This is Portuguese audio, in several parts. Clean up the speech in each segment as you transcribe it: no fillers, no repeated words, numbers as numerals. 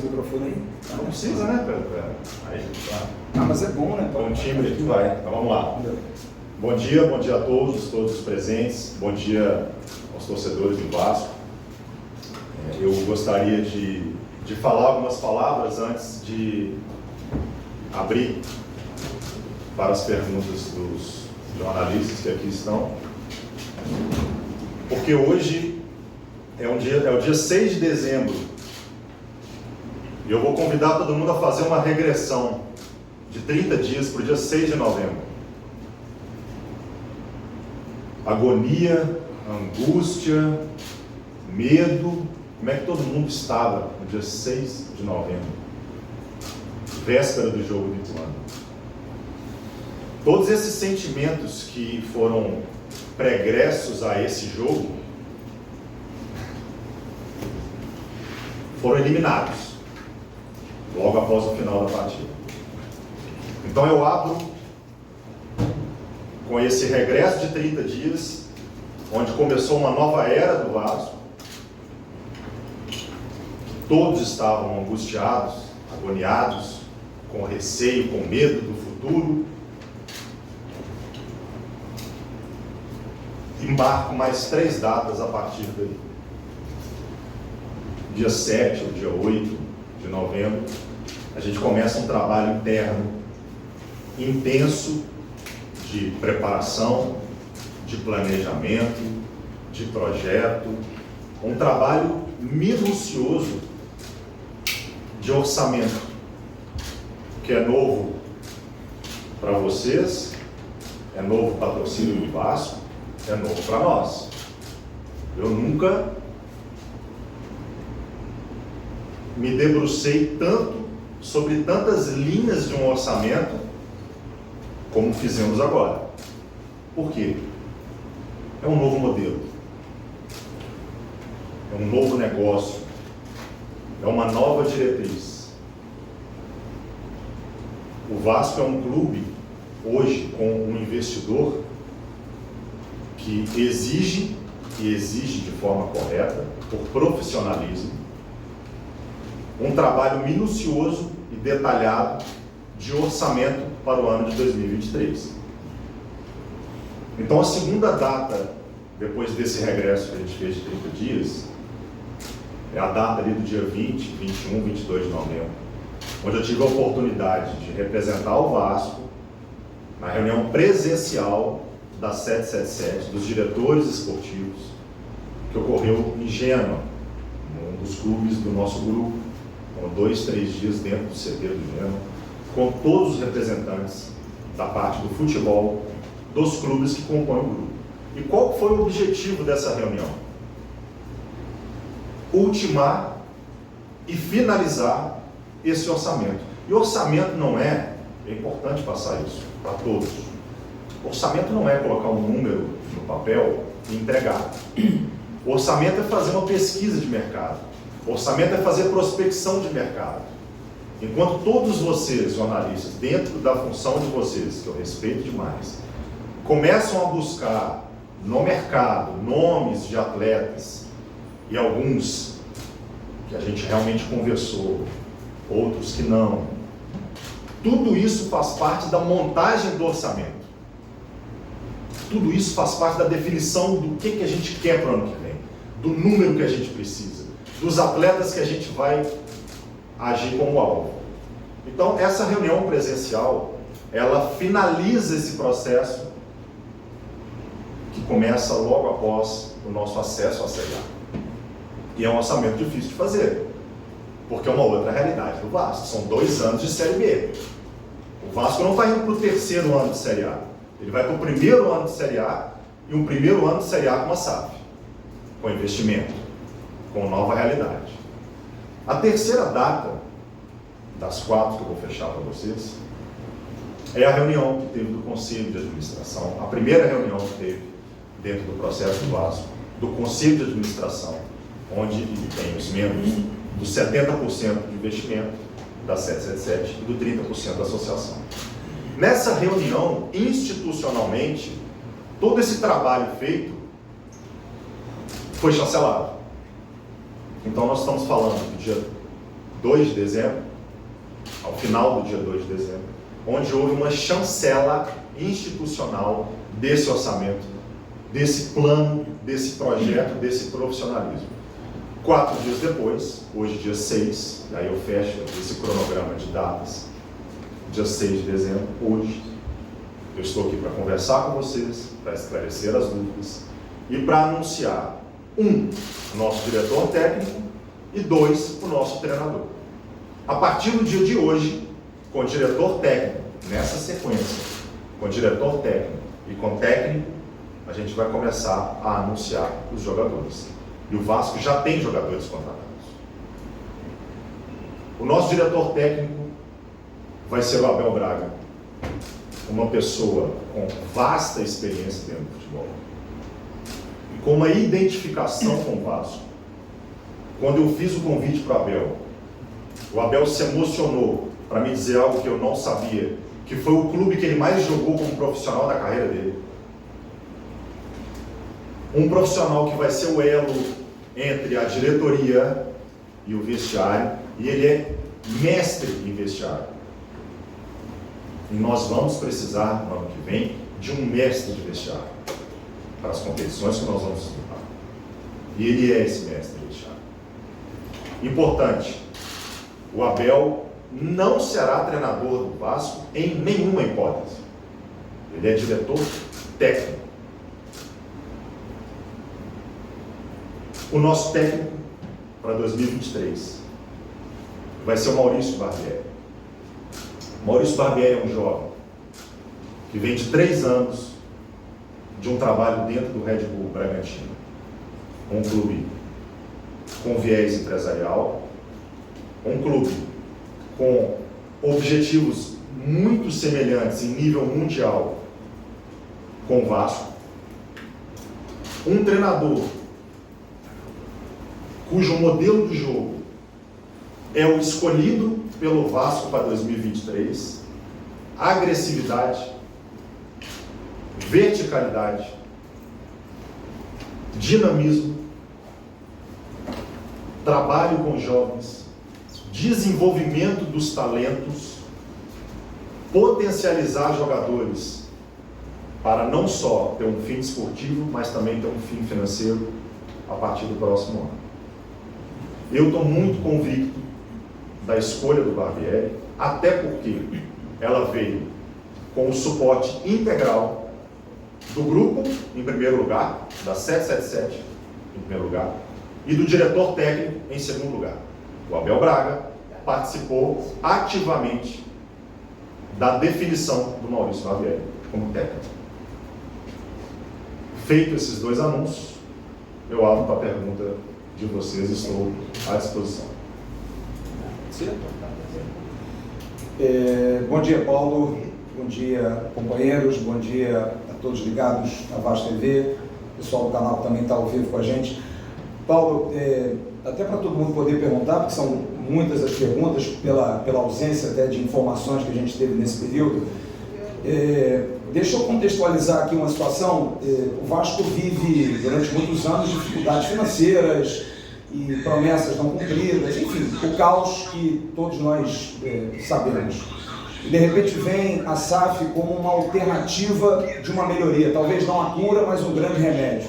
microfone aí. Não precisa, né, Pedro? Aí, tá. Ah, mas é bom, né? Bom timbre, vai. Então vamos lá. Bom dia a todos os presentes. Bom dia aos torcedores do Vasco. Eu gostaria de falar algumas palavras antes de abrir para as perguntas dos jornalistas que aqui estão. Porque hoje é o dia 6 de dezembro e eu vou convidar todo mundo a fazer uma regressão de 30 dias para o dia 6 de novembro. Agonia, angústia, medo, como é que todo mundo estava no dia 6 de novembro, véspera do jogo do Ituano? Todos esses sentimentos que foram pregressos a esse jogo foram eliminados logo após o final da partida. Então eu abro com esse regresso de 30 dias, onde começou uma nova era do Vasco. Todos estavam angustiados, agoniados, com receio, com medo do futuro. Embarco mais 3 datas a partir daí. Dia 7 ou dia 8 de novembro, a gente começa um trabalho interno intenso de preparação, de planejamento, de projeto, um trabalho minucioso de orçamento, que é novo para vocês, é novo para a torcida do Vasco, é novo para nós. Eu nunca me debrucei tanto sobre tantas linhas de um orçamento como fizemos agora. Por quê? É um novo modelo, é um novo negócio, é uma nova diretriz. O Vasco é um clube hoje com um investidor que exige de forma correta, por profissionalismo, um trabalho minucioso e detalhado de orçamento para o ano de 2023. Então a segunda data, depois desse regresso que a gente fez de 30 dias, é a data ali do dia 20, 21, 22 de novembro, onde eu tive a oportunidade de representar o Vasco na reunião presencial da 777, dos diretores esportivos, que ocorreu em Gênova, um dos clubes do nosso grupo, com 2, 3 dias dentro do CT do Gênova, com todos os representantes da parte do futebol, dos clubes que compõem o grupo. E qual foi o objetivo dessa reunião? Ultimar e finalizar esse orçamento. E orçamento não é importante passar isso para todos. Orçamento não é colocar um número no papel e entregar. Orçamento é fazer uma pesquisa de mercado. Orçamento é fazer prospecção de mercado. Enquanto todos vocês, jornalistas, dentro da função de vocês, que eu respeito demais, começam a buscar no mercado nomes de atletas, e alguns que a gente realmente conversou, outros que não, tudo isso faz parte da montagem do orçamento. Tudo isso faz parte da definição do que a gente quer para o ano que vem, do número que a gente precisa, dos atletas que a gente vai agir como alvo. Então, essa reunião presencial, ela finaliza esse processo que começa logo após o nosso acesso à Série A. E é um orçamento difícil de fazer, porque é uma outra realidade do Vasco. São 2 anos de Série B. O Vasco não está indo para o 3º ano de Série A. Ele vai para o 1º ano de Série A e um 1º ano de Série A com uma SAF, com investimento, com nova realidade. A terceira data, das 4 que eu vou fechar para vocês, é a reunião que teve do Conselho de Administração, a primeira reunião que teve dentro do processo do Vasco, do Conselho de Administração, onde tem os membros do 70% de investimento da 777 e do 30% da associação. Nessa reunião, institucionalmente, todo esse trabalho feito foi chancelado. Então nós estamos falando do dia 2 de dezembro, ao final do dia 2 de dezembro, onde houve uma chancela institucional desse orçamento, desse plano, desse projeto, desse profissionalismo. 4 dias depois, hoje dia 6, e aí eu fecho esse cronograma de datas, dia 6 de dezembro, hoje, eu estou aqui para conversar com vocês, para esclarecer as dúvidas e para anunciar, 1, o nosso diretor técnico e 2, o nosso treinador. A partir do dia de hoje, com o diretor técnico, nessa sequência, com o diretor técnico e com o técnico, a gente vai começar a anunciar os jogadores. E o Vasco já tem jogadores contratados. O nosso diretor técnico vai ser o Abel Braga, uma pessoa com vasta experiência dentro do futebol e com uma identificação com o Vasco. Quando eu fiz o convite para o Abel se emocionou para me dizer algo que eu não sabia, que foi o clube que ele mais jogou como profissional da carreira dele. Um profissional que vai ser o elo entre a diretoria e o vestiário, e ele é mestre em vestiário. E nós vamos precisar, no ano que vem, de um mestre de vestiário para as competições que nós vamos disputar. E ele é esse mestre de vestiário. Importante, o Abel não será treinador do Vasco em nenhuma hipótese. Ele é diretor técnico. O nosso técnico para 2023 vai ser o Maurício Barbieri. Maurício Barbieri é um jovem que vem de 3 anos de um trabalho dentro do Red Bull Bragantino, um clube com viés empresarial, um clube com objetivos muito semelhantes em nível mundial com o Vasco, um treinador cujo modelo de jogo é o escolhido pelo Vasco para 2023, agressividade, verticalidade, dinamismo, trabalho com jovens, desenvolvimento dos talentos, potencializar jogadores para não só ter um fim esportivo, mas também ter um fim financeiro a partir do próximo ano. Eu estou muito convicto da escolha do Barbieri, até porque ela veio com o suporte integral do grupo, em primeiro lugar, da 777, em primeiro lugar, e do diretor técnico, em segundo lugar. O Abel Braga participou ativamente da definição do Maurício Barbieri como técnico. Feito esses 2 anúncios, eu abro para a pergunta de vocês, estou à disposição. Bom dia, Paulo. Bom dia, companheiros. Bom dia a todos ligados à Vasco TV. O pessoal do canal também está ao vivo com a gente. Paulo, até para todo mundo poder perguntar, porque são muitas as perguntas, pela ausência até de informações que a gente teve nesse período, deixa eu contextualizar aqui uma situação. O Vasco vive, durante muitos anos, dificuldades financeiras e promessas não cumpridas, enfim, o caos que todos nós sabemos. E de repente vem a SAF como uma alternativa de uma melhoria, talvez não a cura, mas um grande remédio.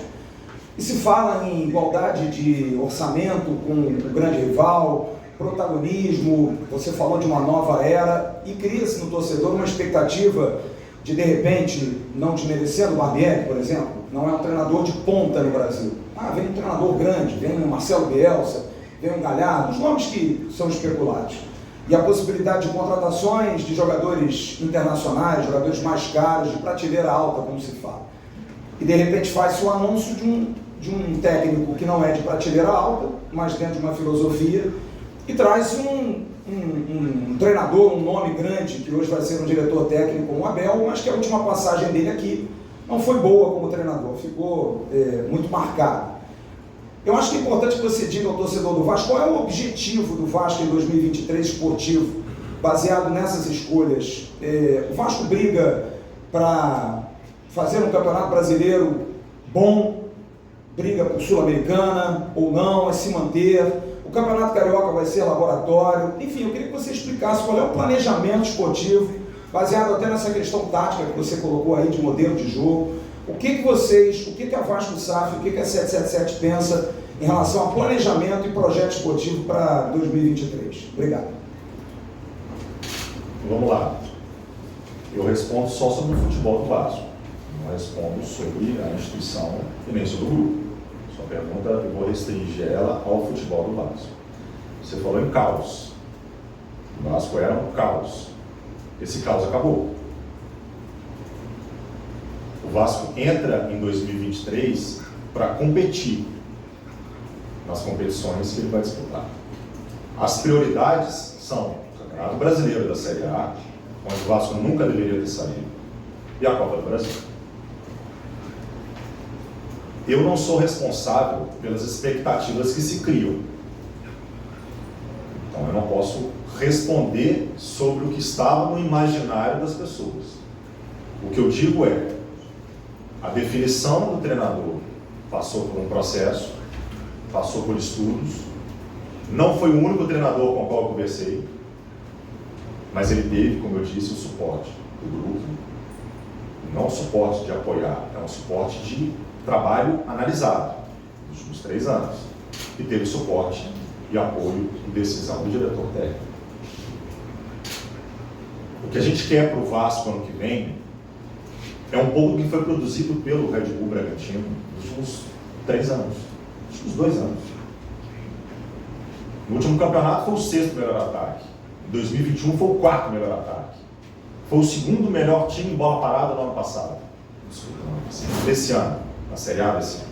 E se fala em igualdade de orçamento com o grande rival, protagonismo, você falou de uma nova era, e cria-se no torcedor uma expectativa de repente, não desmerecendo o Barbieri, por exemplo, não é um treinador de ponta no Brasil. Vem um treinador grande, vem um Marcelo Bielsa, vem um Galhardo, os nomes que são especulados. E a possibilidade de contratações de jogadores internacionais, jogadores mais caros, de prateleira alta, como se fala. E de repente faz-se o anúncio de um técnico que não é de prateleira alta, mas dentro de uma filosofia, e traz um treinador, um nome grande, que hoje vai ser um diretor técnico como o Abel, mas que a última passagem dele aqui não foi boa como treinador, ficou muito marcado. Eu acho que é importante que você diga ao torcedor do Vasco qual é o objetivo do Vasco em 2023 esportivo, baseado nessas escolhas. O Vasco briga para fazer um campeonato brasileiro bom, briga por Sul-Americana ou não, é se manter. O Campeonato Carioca vai ser laboratório. Enfim, eu queria que você explicasse qual é o planejamento esportivo, baseado até nessa questão tática que você colocou aí de modelo de jogo. O que a Vasco SAF, o que a 777 pensa em relação a planejamento e projeto esportivo para 2023? Obrigado. Vamos lá. Eu respondo só sobre o futebol do Vasco. Não respondo sobre a instituição e nem sobre o grupo. Sua pergunta, eu vou restringir ela ao futebol do Vasco. Você falou em caos. O Vasco era um caos. Esse caos acabou. O Vasco entra em 2023 para competir nas competições que ele vai disputar. As prioridades são o Campeonato Brasileiro da Série A, onde o Vasco nunca deveria ter saído, e a Copa do Brasil. Eu não sou responsável pelas expectativas que se criam. Então eu não posso responder sobre o que estava no imaginário das pessoas. O que eu digo é, a definição do treinador passou por um processo, passou por estudos, não foi o único treinador com o qual eu conversei, mas ele teve, como eu disse, o suporte do grupo, não o suporte de apoiar, é um suporte de trabalho analisado nos últimos 3 anos, e teve suporte e apoio e decisão do diretor técnico. O que a gente quer para o Vasco ano que vem é um pouco que foi produzido pelo Red Bull Bragantino nos últimos 3 anos, nos últimos 2 anos. No último campeonato foi o 6º melhor ataque, em 2021 foi o 4º melhor ataque, foi o 2º melhor time em bola parada no ano passado, desse ano, na Série A desse ano.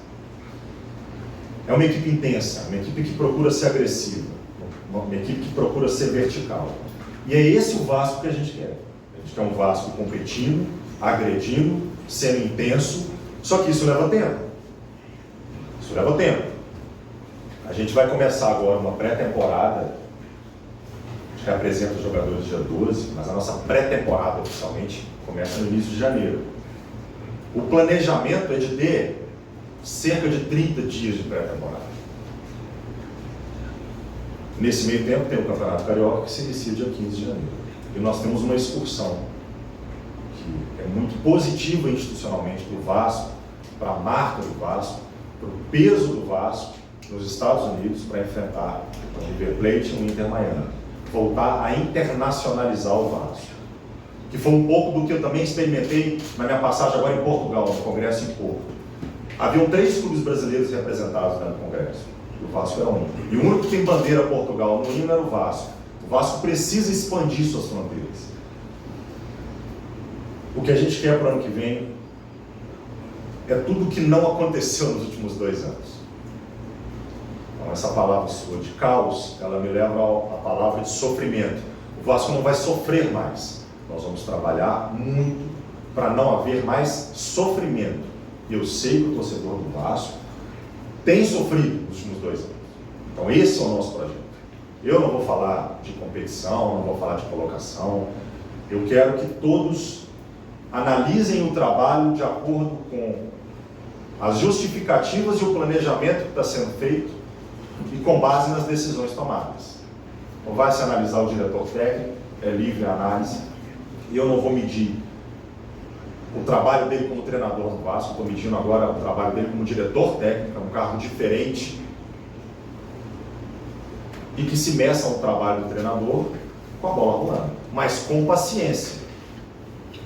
É uma equipe intensa, uma equipe que procura ser agressiva, uma equipe que procura ser vertical. E é esse o Vasco que a gente quer. A gente quer um Vasco competindo, agredindo, sendo intenso, só que isso leva tempo. Isso leva tempo. A gente vai começar agora uma pré-temporada, a gente apresenta os jogadores dia 12, mas a nossa pré-temporada oficialmente começa no início de janeiro. O planejamento é de ter cerca de 30 dias de pré-temporada. Nesse meio tempo tem o Campeonato Carioca que se inicia dia 15 de janeiro. E nós temos uma excursão que é muito positiva institucionalmente para o Vasco, para a marca do Vasco, para o peso do Vasco nos Estados Unidos para enfrentar o River Plate e o Inter Miami. Voltar a internacionalizar o Vasco. Que foi um pouco do que eu também experimentei na minha passagem agora em Portugal, no Congresso em Porto. Haviam 3 clubes brasileiros representados no Congresso. O Vasco era um. E o único que tem bandeira Portugal no hino era o Vasco. O Vasco precisa expandir suas fronteiras. O que a gente quer para o ano que vem é tudo o que não aconteceu nos últimos 2 anos. Então, essa palavra sua de caos, ela me leva à palavra de sofrimento. O Vasco não vai sofrer mais. Nós vamos trabalhar muito para não haver mais sofrimento. E eu sei que o torcedor do Vasco tem sofrido nos últimos 2 anos. Então esse é o nosso projeto. Eu não vou falar de competição, não vou falar de colocação. Eu quero que todos analisem o trabalho de acordo com as justificativas e o planejamento que está sendo feito e com base nas decisões tomadas. Então vai se analisar o diretor técnico, é livre a análise, e eu não vou medir o trabalho dele como treinador no Vasco, estou medindo agora o trabalho dele como diretor técnico, é um cargo diferente, e que se meça o trabalho do treinador com a bola rolando, mas com paciência.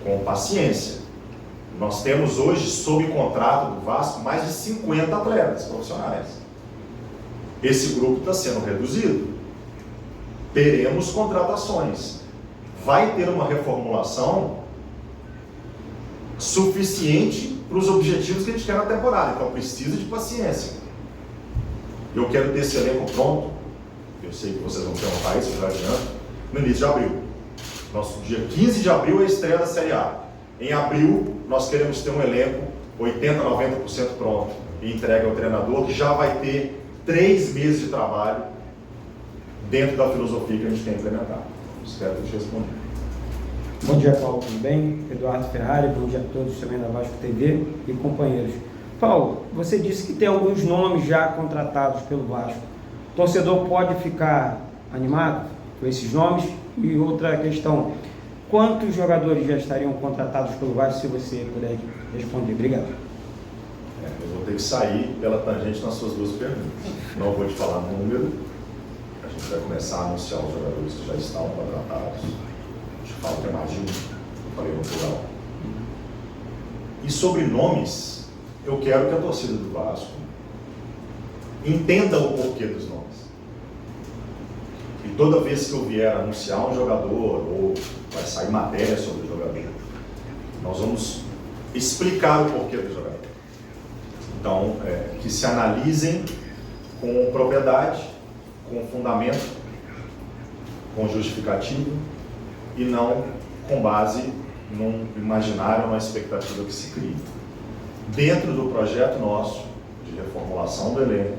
Com paciência. Nós temos hoje, sob contrato do Vasco, mais de 50 atletas profissionais. Esse grupo está sendo reduzido. Teremos contratações. Vai ter uma reformulação suficiente para os objetivos que a gente quer na temporada. Então precisa de paciência. Eu quero ter esse elenco pronto. Eu sei que vocês vão perguntar isso, já adianto, no início de abril. Nosso dia 15 de abril é a estreia da Série A. Em abril, nós queremos ter um elenco 80%, 90% pronto e entregue ao treinador, que já vai ter 3 meses de trabalho dentro da filosofia que a gente tem implementado. Espero que eu te responda. Bom dia, Paulo, tudo bem? Eduardo Ferrari, bom dia a todos também da Vasco TV e companheiros. Paulo, você disse que tem alguns nomes já contratados pelo Vasco. torcedor pode ficar animado com esses nomes? E outra questão, quantos jogadores já estariam contratados pelo Vasco, se você puder responder? Obrigado. Eu vou ter que sair pela tangente nas suas duas perguntas. Não vou te falar número. A gente vai começar a anunciar os jogadores que já estão contratados. Te falo que é mais de um. Eu falei no plural. E sobre nomes, eu quero que a torcida do Vasco entenda o porquê dos nomes. E toda vez que eu vier anunciar um jogador, ou vai sair matéria sobre o jogador, nós vamos explicar o porquê do jogador. Então, que se analisem com propriedade, com fundamento, com justificativa, e não com base num imaginário, numa expectativa que se cria. Dentro do projeto nosso, de reformulação do elenco,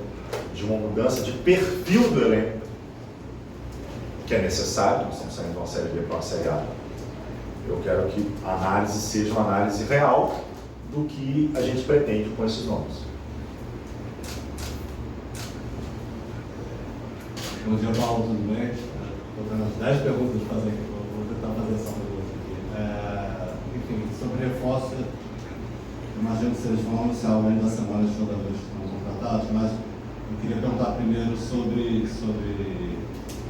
de uma mudança de perfil do elenco, que é necessário, nós estamos saindo de uma série B para uma série A, eu quero que a análise seja uma análise real do que a gente pretende com esses nomes. Bom dia, Paulo, tudo bem? Estou tendo as 10 perguntas para fazer aqui, vou tentar fazer essa pergunta aqui. Enfim, sobre reforço, imagino que vocês vão anunciar ao longo da semana os jogadores que estão contratados, mas eu queria perguntar primeiro sobre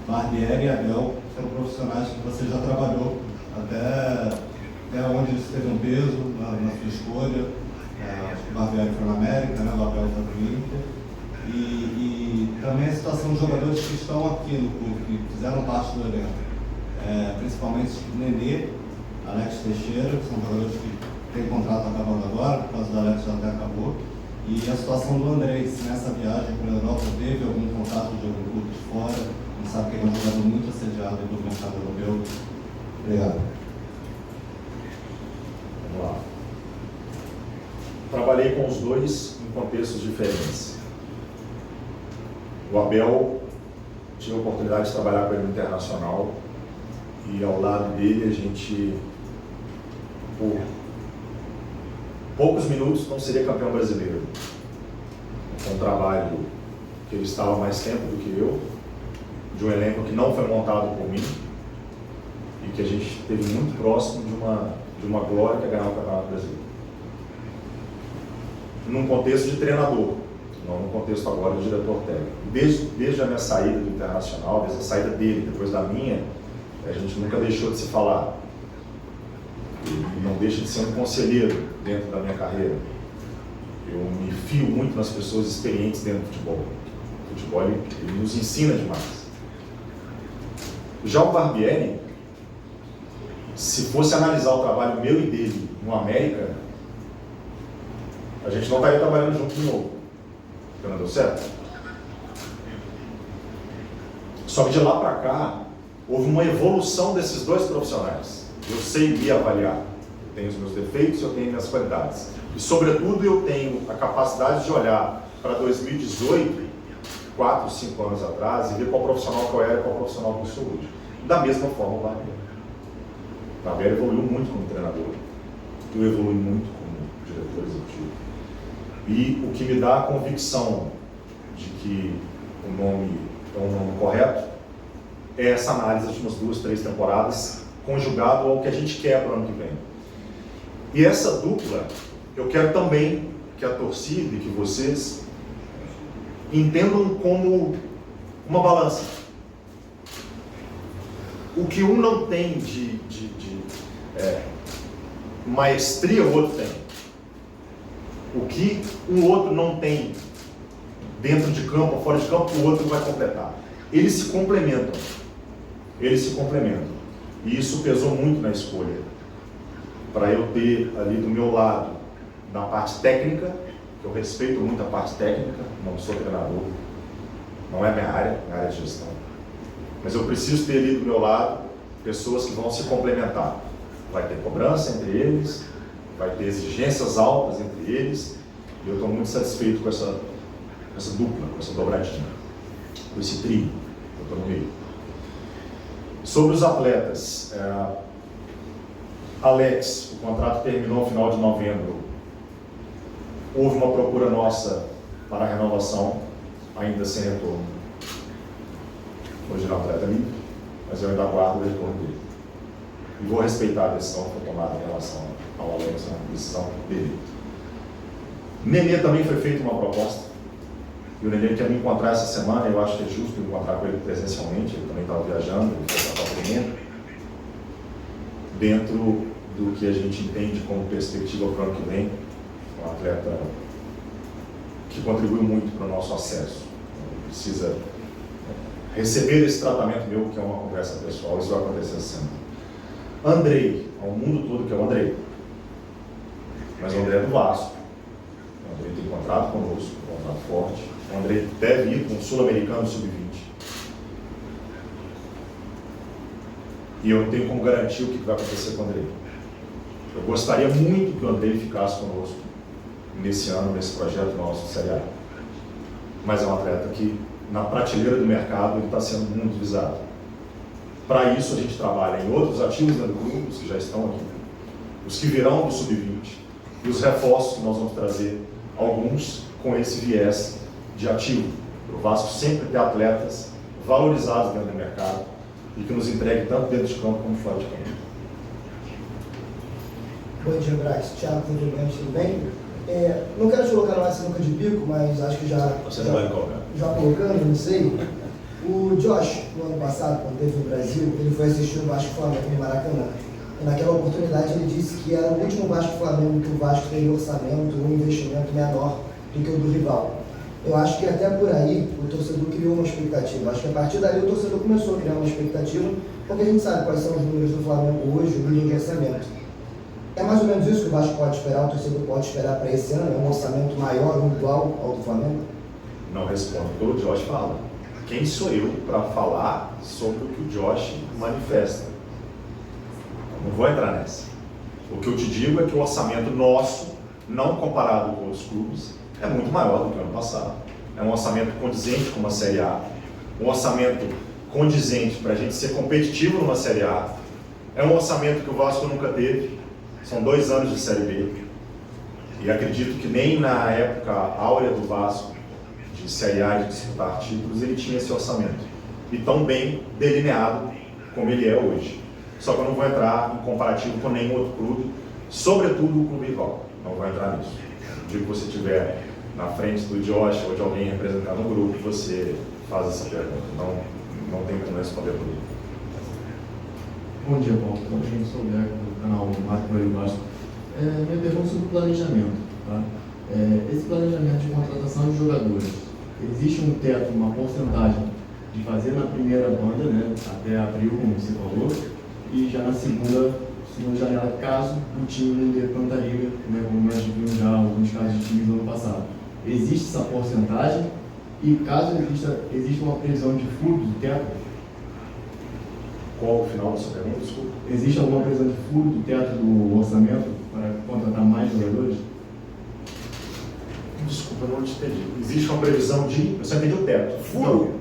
Barbieri e Abel, que eram profissionais que você já trabalhou, até onde isso teve um peso na sua escolha. Acho que o Barbieri foi na América, né? O Abel foi no Inter. E também a situação dos jogadores que estão aqui no clube, que fizeram parte do elenco, principalmente Nenê, Alex Teixeira, que são jogadores que têm contrato acabando agora, por causa do Alex já até acabou, e a situação do André, se nessa viagem para a Europa teve algum contato de algum clube de fora, não sabe que ele é um jogador muito assediado do mercado europeu. Obrigado. Vamos lá. Trabalhei com os dois em contextos diferentes. O Abel, tive a oportunidade de trabalhar com ele no Internacional, e ao lado dele a gente, por poucos minutos, não seria campeão brasileiro. Foi um trabalho que ele estava mais tempo do que eu, de um elenco que não foi montado por mim, e que a gente esteve muito próximo de uma glória que é ganhar o Campeonato Brasileiro. Num contexto de treinador, não no contexto agora de diretor técnico. Desde a minha saída do Internacional, desde a saída dele, depois da minha, a gente nunca deixou de se falar. E não deixa de ser um conselheiro dentro da minha carreira. Eu me fio muito nas pessoas experientes dentro do futebol. O futebol ele nos ensina demais. Já o Barbieri, se fosse analisar o trabalho meu e dele no América, a gente não estaria trabalhando junto de novo. Porque não deu certo. Só que de lá para cá, houve uma evolução desses dois profissionais. Eu sei me avaliar. Eu tenho os meus defeitos, eu tenho minhas qualidades. E, sobretudo, eu tenho a capacidade de olhar para 2018, 4, 5 anos atrás, e ver qual profissional que eu era e qual profissional que eu sou hoje. Da mesma forma, o Barbieri. O Barbieri evoluiu muito como treinador. Eu evolui muito como diretor executivo. E o que me dá a convicção de que o nome é um nome correto é essa análise das últimas 2, 3 temporadas, conjugado ao que a gente quer para o ano que vem. E essa dupla, eu quero também que a torcida e que vocês entendam como uma balança. O que um não tem de maestria, o outro tem. O que um outro não tem dentro de campo ou fora de campo, o outro vai completar. Eles se complementam. Eles se complementam. E isso pesou muito na escolha. Para eu ter ali do meu lado, na parte técnica, que eu respeito muito a parte técnica, não sou treinador, não é minha área de gestão. Mas eu preciso ter ali do meu lado pessoas que vão se complementar. Vai ter cobrança entre eles, vai ter exigências altas entre eles, e eu estou muito satisfeito com essa dupla, com essa dobradinha, com esse trio que eu estou no meio. Sobre os atletas, Alex, o contrato terminou no final de novembro, houve uma procura nossa para a renovação, ainda sem retorno. Hoje ele é um atleta livre, mas eu ainda aguardo o retorno dele. E vou respeitar a decisão que foi tomada em relação ao Alex, na decisão dele. Nenê também foi feita uma proposta. E o Nenê quer me encontrar essa semana, eu acho que é justo encontrar com ele presencialmente, ele também estava viajando, ele foi para o Nenê, dentro do que a gente entende como perspectiva para o ano que vem, um atleta que contribuiu muito para o nosso acesso. Ele precisa receber esse tratamento meu, que é uma conversa pessoal, isso vai acontecer essa semana. Andrei, ao mundo todo que é o Andrei, mas o André é do Vasco, o Andrei tem contrato conosco, um contrato forte, o Andrei deve ir para um sul-americano sub-20. E eu não tenho como garantir o que vai acontecer com o Andrei. Eu gostaria muito que o Andrei ficasse conosco nesse ano, nesse projeto nosso de Série A. Mas é um atleta que, na prateleira do mercado, ele está sendo muito visado. Para isso, a gente trabalha em outros ativos dentro do grupo, os que já estão aqui, os que virão do sub-20, e os reforços que nós vamos trazer, alguns com esse viés de ativo. O Vasco sempre ter atletas valorizados dentro do mercado e que nos entregue tanto dentro de campo como fora de campo. Bom dia, Braz. Thiago, tudo bem? Não quero te colocar numa sinuca de bico, mas acho que já colocando, não sei. O Josh, no ano passado, quando esteve no Brasil, ele foi assistir o Vasco Flamengo no Maracanã. E naquela oportunidade ele disse que era o último Vasco Flamengo que o Vasco teria orçamento, um investimento menor do que o do rival. Eu acho que até por aí o torcedor criou uma expectativa. Acho que a partir dali o torcedor começou a criar uma expectativa, porque a gente sabe quais são os números do Flamengo hoje, o nível de orçamento. É mais ou menos isso que o Vasco pode esperar, o torcedor pode esperar para esse ano? É um orçamento maior ou igual ao do Flamengo? Não respondo o que o Josh fala. Quem sou eu para falar sobre o que o Josh manifesta? Não vou entrar nessa. O que eu te digo é que o orçamento nosso, não comparado com outros clubes, é muito maior do que o ano passado. É um orçamento condizente com uma Série A, um orçamento condizente para a gente ser competitivo numa Série A. É um orçamento que o Vasco nunca teve. São 2 anos de Série B. E acredito que nem na época áurea do Vasco, de Série A, de disputar títulos, ele tinha esse orçamento. E tão bem delineado como ele é hoje. Só que eu não vou entrar em comparativo com nenhum outro clube, sobretudo o clube rival. Não vou entrar nisso. No dia que você estiver na frente do Josh ou de alguém representando o grupo, você faz essa pergunta. Não tem como responder por ele. Bom dia, Paulo. Eu sou o Leco, do canal Marco Velho Vasco. Minha pergunta é sobre o planejamento. Tá? Esse planejamento de contratação de jogadores, existe um teto, uma porcentagem de fazer na primeira banda, né, até abril, como você falou, e já na segunda janela, caso o time não dê tanta liga, né, como nós vimos já alguns casos de times no ano passado. Existe essa porcentagem e caso exista uma previsão de furo do teto? Qual o final da sua pergunta? Desculpa. Existe alguma previsão de furo do teto do orçamento para contratar mais jogadores? Desculpa, eu não te entendi. Existe uma previsão de... Eu só entendi o teto. Furo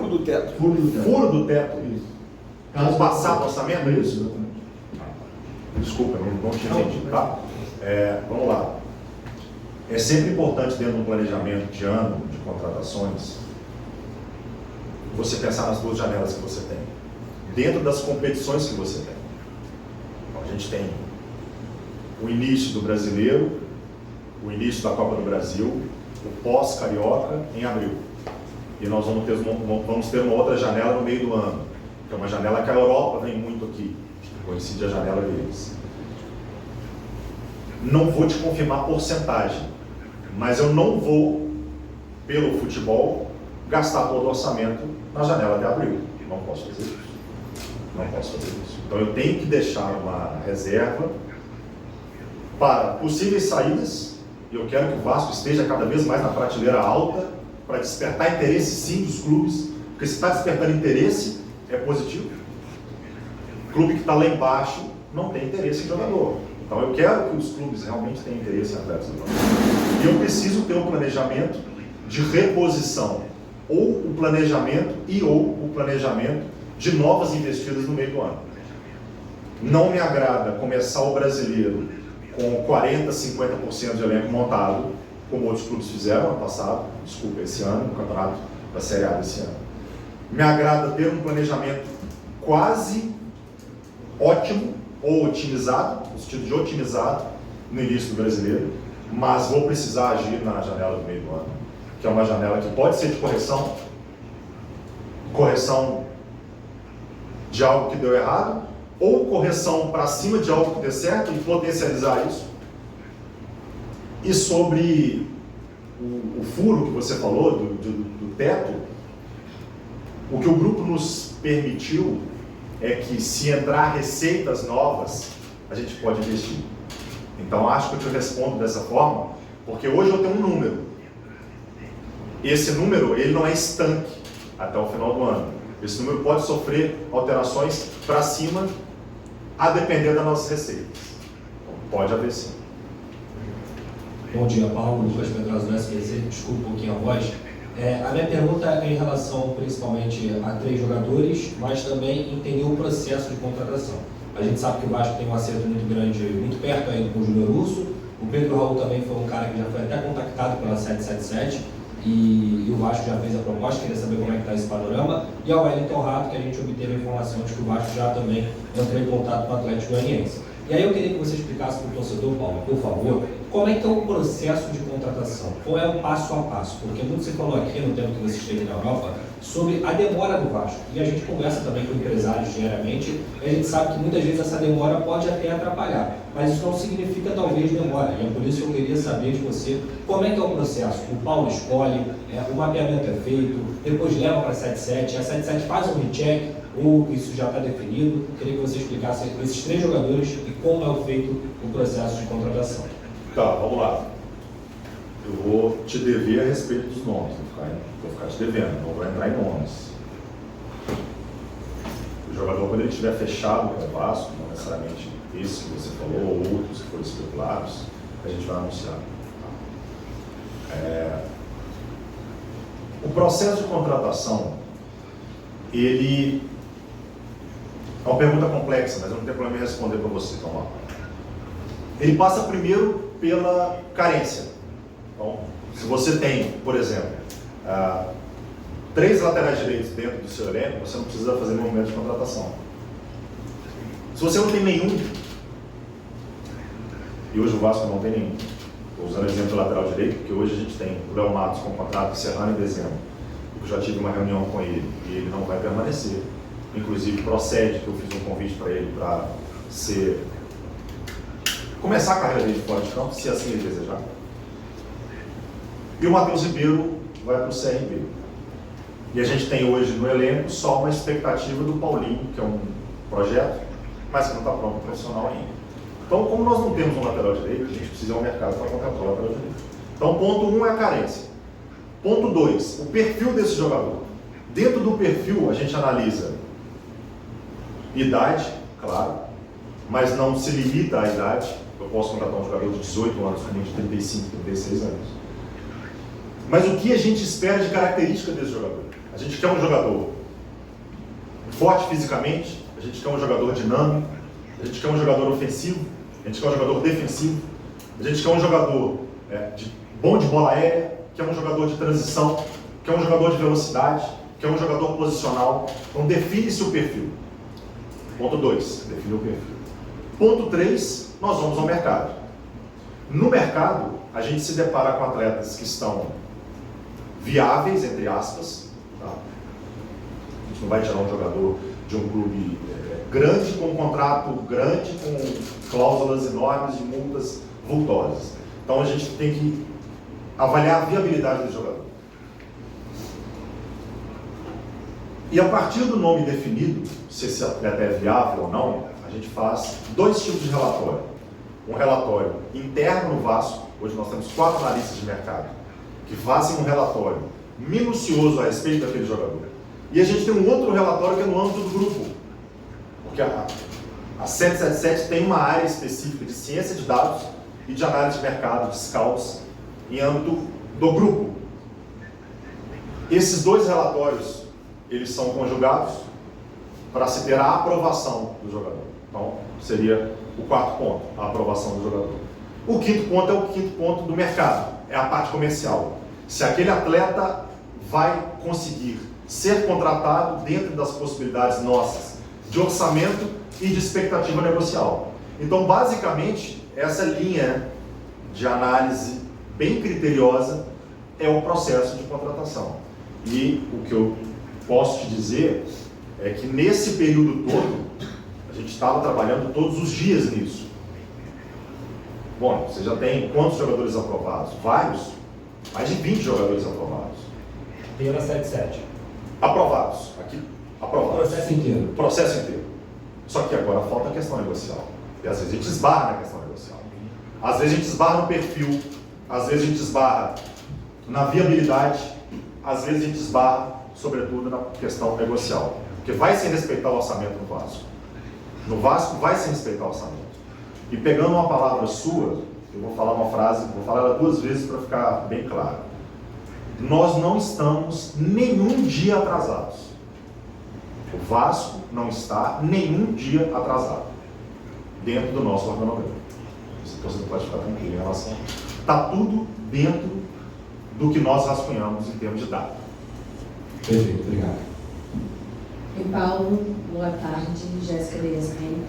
do teto. Furo do teto. Furo do teto? Isso. Caso passar do orçamento, é isso? Exatamente. Desculpa, não tinha entendido, tá? Vamos lá. É sempre importante dentro do planejamento de ano, de contratações, você pensar nas 2 janelas que você tem. Dentro das competições que você tem. Então, a gente tem o início do Brasileiro, o início da Copa do Brasil, o pós-Carioca em abril. E nós vamos ter uma outra janela no meio do ano, que é uma janela que a Europa vem muito aqui, coincide a janela deles. Não vou te confirmar porcentagem, mas eu não vou, pelo futebol, gastar todo o orçamento na janela de abril. Não posso fazer isso. Não posso fazer isso. Então eu tenho que deixar uma reserva para possíveis saídas, e eu quero que o Vasco esteja cada vez mais na prateleira alta, para despertar interesse sim dos clubes, porque se está despertando interesse, é positivo. O clube que está lá embaixo não tem interesse em jogador. Então eu quero que os clubes realmente tenham interesse em atletas do Vasco. E eu preciso ter um planejamento de reposição, ou o planejamento de novas investidas no meio do ano. Não me agrada começar o brasileiro com 40%, 50% de elenco montado, como outros clubes fizeram ano passado, esse ano, no campeonato da Série A desse ano. Me agrada ter um planejamento quase ótimo ou otimizado, no sentido de otimizado no início do brasileiro, mas vou precisar agir na janela do meio do ano, que é uma janela que pode ser de correção de algo que deu errado, ou correção para cima de algo que deu certo e potencializar isso. E sobre o furo que você falou, do teto, o que o grupo nos permitiu é que, se entrar receitas novas, a gente pode investir. Então, acho que eu te respondo dessa forma, porque hoje eu tenho um número. Esse número, ele não é estanque até o final do ano. Esse número pode sofrer alterações para cima, a depender das nossas receitas. Então, pode haver sim. Bom dia, Paulo, Lucas Pedrosa do SPZ, desculpa um pouquinho a voz. A minha pergunta é em relação principalmente a 3 jogadores, mas também entender o processo de contratação. A gente sabe que o Vasco tem um acerto muito grande, muito perto ainda com o Júnior Urso. O Pedro Raul também foi um cara que já foi até contactado pela 777 e o Vasco já fez a proposta, queria saber como é que está esse panorama. E ao Wellington Rato, que a gente obteve a informação de que o Vasco já também entrou em contato com o Atlético Goianiense. E aí eu queria que você explicasse para o torcedor, Paulo, por favor, como é que é o processo de contratação? Qual é o passo a passo? Porque muito se falou aqui no tempo que você esteve na Europa sobre a demora do Vasco. E a gente conversa também com empresários diariamente e a gente sabe que muitas vezes essa demora pode até atrapalhar. Mas isso não significa talvez demora. E é por isso que eu queria saber de você como é que é o processo. O Paulo escolhe, o mapeamento é feito, depois leva para a 77, a 77 faz um recheck, ou isso já está definido. Eu queria que você explicasse esses 3 jogadores e como é feito o processo de contratação. Tá, vamos lá. Eu vou te dever a respeito dos nomes, vou ficar te devendo, não vou entrar em nomes. O jogador, quando ele estiver fechado com o Vasco, não necessariamente esse que você falou, ou outros que foram especulados, a gente vai anunciar. O processo de contratação, ele é uma pergunta complexa, mas eu não tenho problema em responder para você, então lá. Ele passa primeiro pela carência. Então, se você tem, por exemplo, 3 laterais direitos dentro do seu elenco, você não precisa fazer movimento de contratação. Se você não tem nenhum, e hoje o Vasco não tem nenhum, estou usando o exemplo do lateral direito, porque hoje a gente tem o Léo Matos com contrato encerrando em dezembro. Eu já tive uma reunião com ele e ele não vai permanecer. Inclusive, procede que eu fiz um convite para ele para começar a carreira dele fora de campo, se assim ele desejar. E o Matheus Ribeiro vai para o CRB. E a gente tem hoje no elenco só uma expectativa do Paulinho, que é um projeto, mas que não está pronto profissional ainda. Então, como nós não temos um lateral direito, a gente precisa ir ao mercado para contratar o lateral direito. Então, ponto 1 é a carência. Ponto 2, o perfil desse jogador. Dentro do perfil, a gente analisa idade, claro, mas não se limita à idade. Eu posso contratar um jogador de 18 anos, como de 35, 36 anos. Mas o que a gente espera de característica desse jogador? A gente quer um jogador forte fisicamente, a gente quer um jogador dinâmico, a gente quer um jogador ofensivo, a gente quer um jogador defensivo, a gente quer um jogador bom de bola aérea, quer um jogador de transição, quer um jogador de velocidade, quer um jogador posicional. Então define-se o perfil. Ponto 2, define o perfil. Ponto 3, nós vamos ao mercado. No mercado, a gente se depara com atletas que estão viáveis, entre aspas. Tá? A gente não vai tirar um jogador de um clube grande, com um contrato grande, com cláusulas enormes de multas vultosas. Então a gente tem que avaliar a viabilidade do jogador. E a partir do nome definido, se esse atleta é viável ou não, a gente faz 2 tipos de relatório. Um relatório interno no Vasco, hoje nós temos 4 analistas de mercado, que fazem um relatório minucioso a respeito daquele jogador. E a gente tem um outro relatório que é no âmbito do grupo, porque a 777 tem uma área específica de ciência de dados e de análise de mercado, de scouts, em âmbito do grupo. Esses 2 relatórios, eles são conjugados para se ter a aprovação do jogador. Então, seria o 4º ponto, a aprovação do jogador. O 5º ponto é o 5º ponto do mercado, é a parte comercial. Se aquele atleta vai conseguir ser contratado dentro das possibilidades nossas de orçamento e de expectativa negocial. Então, basicamente, essa linha de análise bem criteriosa é o processo de contratação. E o que eu posso te dizer é que nesse período todo, a gente estava trabalhando todos os dias nisso. Bom, você já tem quantos jogadores aprovados? Vários. Mais de 20 jogadores aprovados. Tem na 77. Aprovados. Aqui, aprovados. O processo inteiro. O processo inteiro. Só que agora falta a questão negocial. E às vezes a gente esbarra na questão negocial. Às vezes a gente esbarra no perfil. Às vezes a gente esbarra na viabilidade. Às vezes a gente esbarra, sobretudo, na questão negocial. Porque vai se respeitar o orçamento no Vasco. No Vasco vai se respeitar o orçamento. E pegando uma palavra sua, eu vou falar uma frase, vou falar ela 2 vezes para ficar bem claro. Nós não estamos nenhum dia atrasados. O Vasco não está nenhum dia atrasado dentro do nosso organograma. Você pode ficar tranquilo em relação. Está tudo dentro do que nós rascunhamos em termos de data. Perfeito, obrigado. Oi, Paulo, boa tarde, Jéssica Beresmen.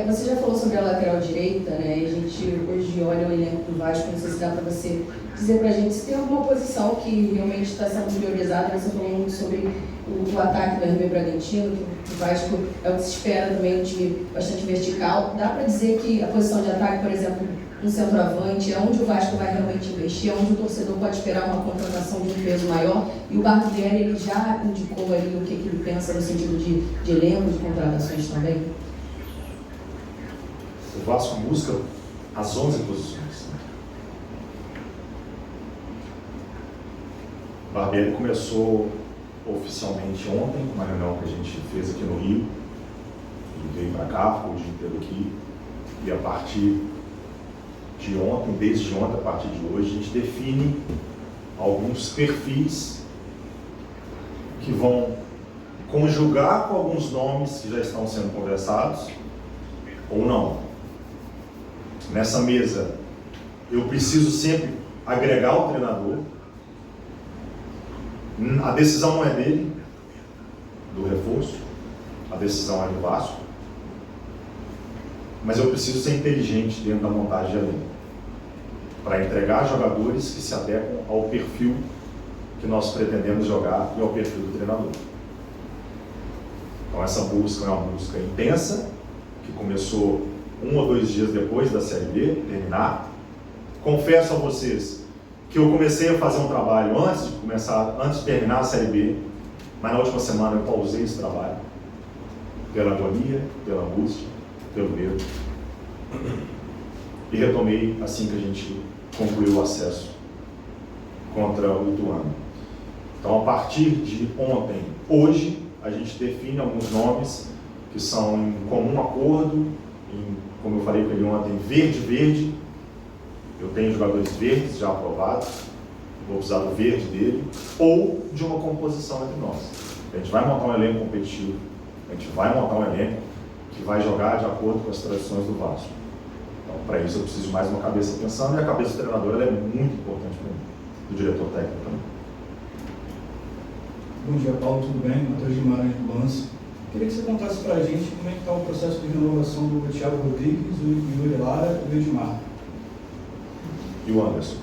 Você já falou sobre a lateral direita, né? A gente hoje olha o elenco do Vasco, não sei se dá para você dizer para a gente se tem alguma posição que realmente está sendo priorizada. Você falou muito sobre o ataque do RB Bragantino, que o Vasco é o que se espera também, um time bastante vertical. Dá para dizer que a posição de ataque, por exemplo, um centroavante, é onde o Vasco vai realmente investir, é onde o torcedor pode esperar uma contratação de um peso maior, e o Barbieri, ele já indicou ali o que ele pensa no sentido de elenco, de contratações também? O Vasco busca as 11 posições. O Barbieri começou oficialmente ontem, uma reunião que a gente fez aqui no Rio. Ele veio para cá, ficou o dia inteiro aqui, e a partir de ontem, desde ontem, a partir de hoje, a gente define alguns perfis que vão conjugar com alguns nomes que já estão sendo conversados, ou não. Nessa mesa, eu preciso sempre agregar o treinador. A decisão não é dele, do reforço, a decisão é do Vasco. Mas eu preciso ser inteligente dentro da montagem de elenco, para entregar jogadores que se adequam ao perfil que nós pretendemos jogar e ao perfil do treinador. Então essa busca é uma busca intensa, que começou 1 ou 2 dias depois da Série B terminar. Confesso a vocês que eu comecei a fazer um trabalho antes de terminar a Série B, mas na última semana eu pausei esse trabalho, pela agonia, pela angústia, pelo medo, e retomei assim que a gente concluiu o acesso contra o Ituano. Então, a partir de ontem, hoje, a gente define alguns nomes que são em comum acordo, como eu falei com ele ontem, verde. Eu tenho jogadores verdes já aprovados, vou precisar do verde dele, ou de uma composição entre nós. A gente vai montar um elenco competitivo, a gente vai montar um elenco que vai jogar de acordo com as tradições do Vasco. Então, para isso eu preciso de mais uma cabeça pensando, e a cabeça do treinador ela é muito importante para mim, do diretor técnico também. Bom dia, Paulo, tudo bem? Matheus Guimarães do Lance. Queria que você contasse para a gente como é que está o processo de renovação do Thiago Rodrigues, o Yuri Lara e o Edmar. E o Anderson,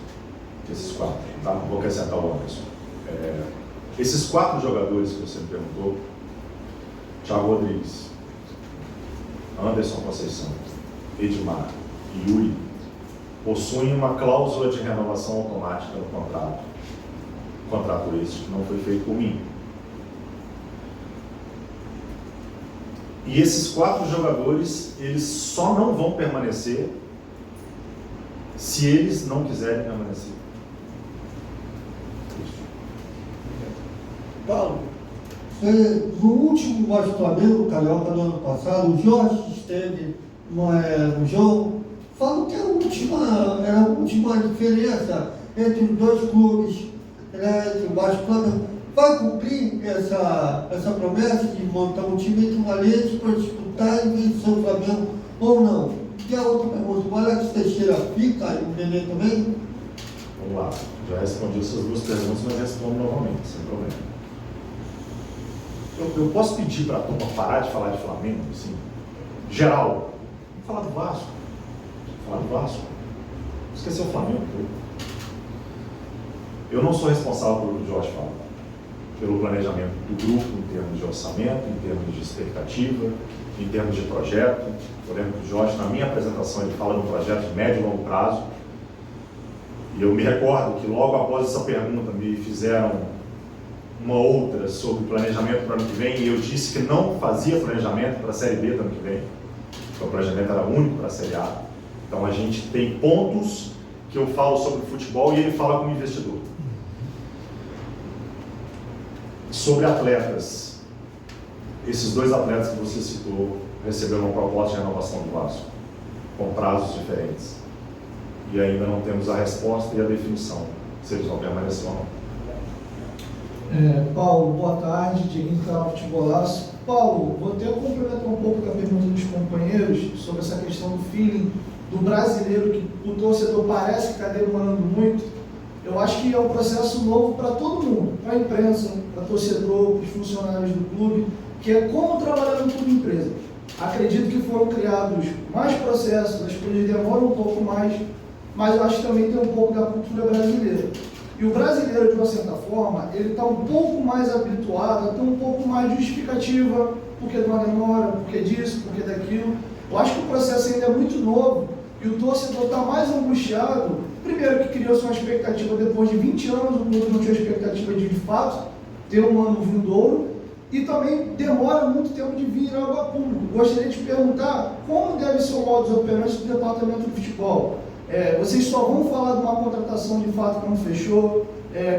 esses 4, tá? Vou acrescentar o Anderson. Esses 4 jogadores que você me perguntou, Thiago Rodrigues, Anderson Conceição, Edmar e Yuri, possuem uma cláusula de renovação automática no contrato. Contrato esse que não foi feito por mim. E esses 4 jogadores, eles só não vão permanecer se eles não quiserem permanecer. Paulo, no último Vasco Flamengo, Carioca, no ano passado, o Jorge esteve no jogo, falou que era a última diferença entre os 2 clubes, entre o Vasco e o Flamengo. Vai cumprir essa promessa de montar um time equivalente para disputar e vencer o Flamengo ou não? E a outra pergunta, o Alex Teixeira fica no Nenê também? Vamos lá, já respondi essas 2 perguntas, mas respondo novamente, sem problema. Eu posso pedir para a turma parar de falar de Flamengo, assim, geral? Vamos falar do Vasco. Falar do Vasco. Esqueceu o Flamengo. Eu não sou responsável pelo que o Jorge fala, pelo planejamento do grupo em termos de orçamento, em termos de expectativa, em termos de projeto. Eu lembro que o Jorge, na minha apresentação, ele fala de um projeto de médio e longo prazo. E eu me recordo que logo após essa pergunta me fizeram uma outra sobre planejamento para o ano que vem, e eu disse que não fazia planejamento para a Série B do ano que vem. Então, o planejamento era único para a Série A. Então a gente tem pontos que eu falo sobre futebol e ele fala como investidor. Sobre atletas, esses 2 atletas que você citou receberam uma proposta de renovação do Vasco, com prazos diferentes. E ainda não temos a resposta e a definição, se eles vão permanecer ou não. Paulo, boa tarde, Dieguinho do canal Futebolaço. Paulo, vou até complementar um pouco da pergunta dos companheiros sobre essa questão do feeling do brasileiro, que o torcedor parece que está demorando muito. Eu acho que é um processo novo para todo mundo, para a imprensa, para o torcedor, para os funcionários do clube, que é como trabalhar no clube empresa. Acredito que foram criados mais processos, as coisas demoram um pouco mais, mas eu acho que também tem um pouco da cultura brasileira. E o brasileiro, de uma certa forma, ele está um pouco mais habituado a ter um pouco mais de justificativa, porque de uma demora, porque disso, porque daquilo. Eu acho que o processo ainda é muito novo e o torcedor está mais angustiado. Primeiro que criou-se uma expectativa, depois de 20 anos, o clube não tinha expectativa de fato ter um ano vindouro, e também demora muito tempo de vir algo a público. Gostaria de perguntar como deve ser o modus operandi do departamento de futebol. Vocês só vão falar de uma contratação de fato que não fechou?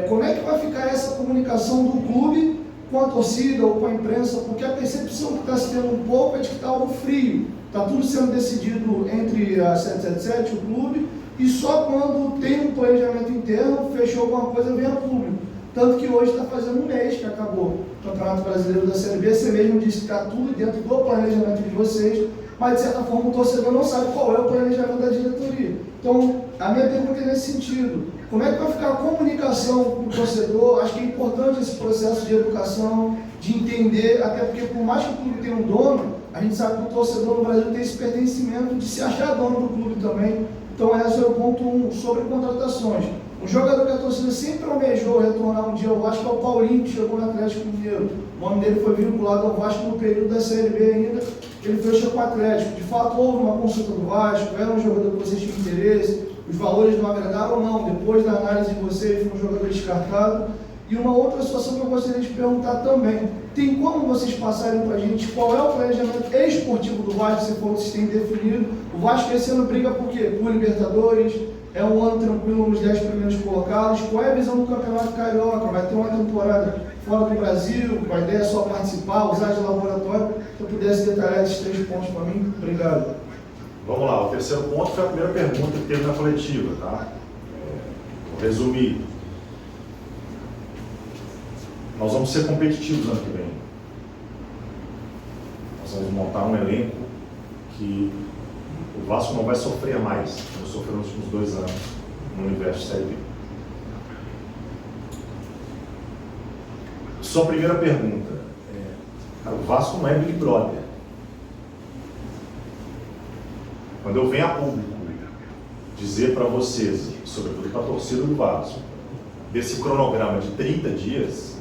Como é que vai ficar essa comunicação do clube com a torcida ou com a imprensa? Porque a percepção que está se tendo um pouco é de que está algo frio. Está tudo sendo decidido entre a 777, o clube, e só quando tem um planejamento interno, fechou alguma coisa, vem a público. Tanto que hoje está fazendo 1 mês que acabou o Campeonato Brasileiro da Série B. Você mesmo disse que está tudo dentro do planejamento de vocês, mas de certa forma o torcedor não sabe qual é o planejamento da diretoria. Então, a minha pergunta é nesse sentido. Como é que vai ficar a comunicação com o torcedor? Acho que é importante esse processo de educação, de entender, até porque por mais que o clube tenha um dono, a gente sabe que o torcedor no Brasil tem esse pertencimento de se achar dono do clube também. Então, esse é o ponto 1 sobre contratações. Um jogador que a torcida sempre almejou retornar um dia ao Vasco é o Paulinho, que chegou no Atlético Mineiro. O nome dele foi vinculado ao Vasco no período da Série B ainda, ele fechou com o Atlético. De fato, houve uma consulta do Vasco, era um jogador que vocês tinham interesse, os valores não agradaram ou não. Depois da análise de vocês, foi um jogador descartado. E uma outra situação que eu gostaria de perguntar também, tem como vocês passarem para a gente qual é o planejamento esportivo do Vasco, se for vocês têm definido? O Vasco esse ano briga por quê? Por Libertadores, é um ano tranquilo nos 10 primeiros colocados. Qual é a visão do Campeonato Carioca? Vai ter uma temporada fora do Brasil? A ideia é só participar, usar de laboratório? Se eu pudesse detalhar esses 3 pontos para mim, obrigado. Vamos lá, o terceiro ponto foi a primeira pergunta que teve na coletiva, tá? Vou resumir. Nós vamos ser competitivos ano que vem. Nós vamos montar um elenco que o Vasco não vai sofrer mais, como sofreu nos últimos 2 anos no universo de Série B. Sua primeira pergunta. Cara, o Vasco não é Big Brother. Quando eu venho a público dizer para vocês, sobretudo para a torcida do Vasco, desse cronograma de 30 dias,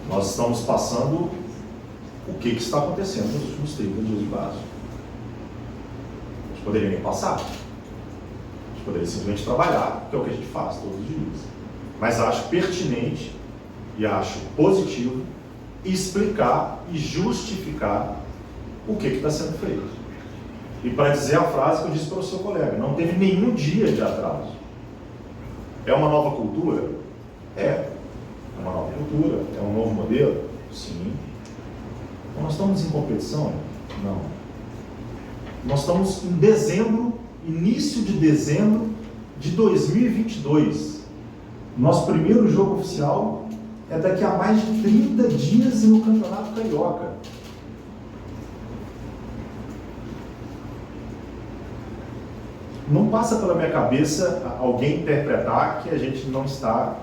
nós estamos passando o que está acontecendo nos últimos 30 dias de Vasco. A gente poderia nem passar. A gente poderia simplesmente trabalhar, que é o que a gente faz todos os dias. Mas acho pertinente e acho positivo explicar e justificar o que está sendo feito. E para dizer a frase que eu disse para o seu colega, não teve nenhum dia de atraso. É uma nova cultura? É uma nova cultura, é um novo modelo? Sim. Então nós estamos em competição? Não. Nós estamos em dezembro, início de dezembro de 2022. Nosso primeiro jogo oficial é daqui a mais de 30 dias no Campeonato Carioca. Não passa pela minha cabeça alguém interpretar que a gente não está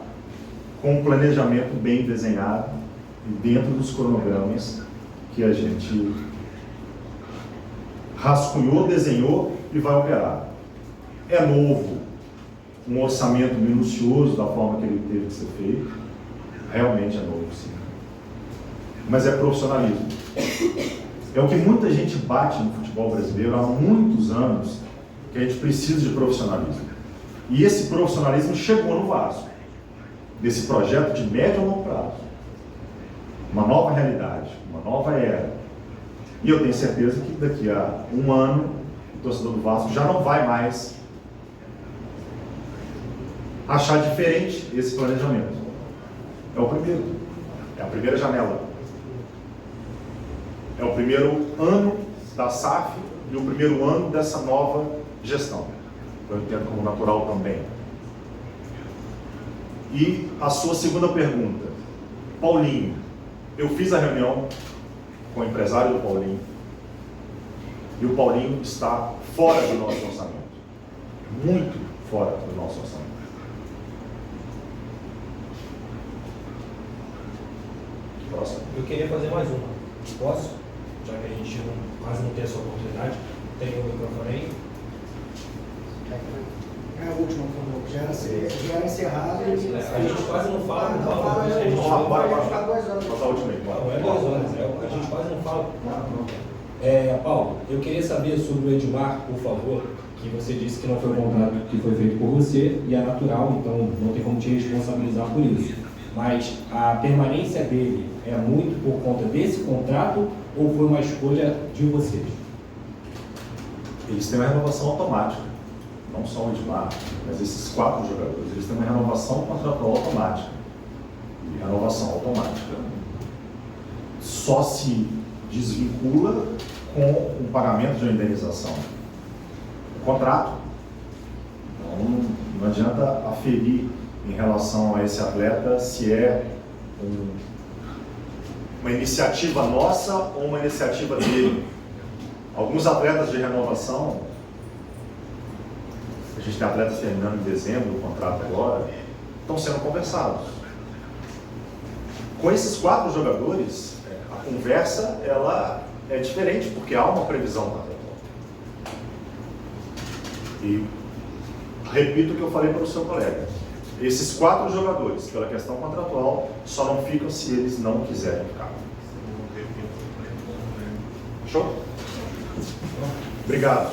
com um planejamento bem desenhado e dentro dos cronogramas que a gente rascunhou, desenhou e vai operar. É novo um orçamento minucioso da forma que ele teve que ser feito, realmente é novo, sim. Mas é profissionalismo. É o que muita gente bate no futebol brasileiro há muitos anos, que a gente precisa de profissionalismo. E esse profissionalismo chegou no Vasco, desse projeto de médio e longo prazo. Uma nova realidade, uma nova era. E eu tenho certeza que daqui a um ano, o torcedor do Vasco já não vai mais achar diferente esse planejamento. É o primeiro, é a primeira janela. É o primeiro ano da SAF e o primeiro ano dessa nova gestão. Eu entendo como natural também. E a sua segunda pergunta, Paulinho, eu fiz a reunião com o empresário do Paulinho e o Paulinho está fora do nosso orçamento, muito fora do nosso orçamento. Próximo. Eu queria fazer mais uma. Posso? Já que a gente quase não tem essa oportunidade. Tem o microfone aí? É a última, por favor. Já era encerrado. A gente quase não fala. Não fala, a gente vai ficar 2 horas. Bota a última aí. Não é 2 horas, a gente quase não fala. Paulo, eu queria saber sobre o Edmar, por favor, que você disse que não foi um contrato que foi feito por você e é natural, então não tem como te responsabilizar por isso. Mas a permanência dele é muito por conta desse contrato ou foi uma escolha de vocês? Eles têm uma renovação automática, não só o Edmar, mas esses 4 jogadores, eles têm uma renovação contratual automática. E renovação automática só se desvincula com o pagamento de uma indenização. O contrato. Então, não adianta aferir em relação a esse atleta se é uma iniciativa nossa ou uma iniciativa dele. Alguns atletas de renovação, a gente tem atletas terminando em dezembro, o contrato agora, estão sendo conversados. Com esses 4 jogadores, a conversa ela é diferente, porque há uma previsão contratual. E repito o que eu falei para o seu colega. Esses 4 jogadores, pela questão contratual, só não ficam se eles não quiserem ficar. Show? Obrigado.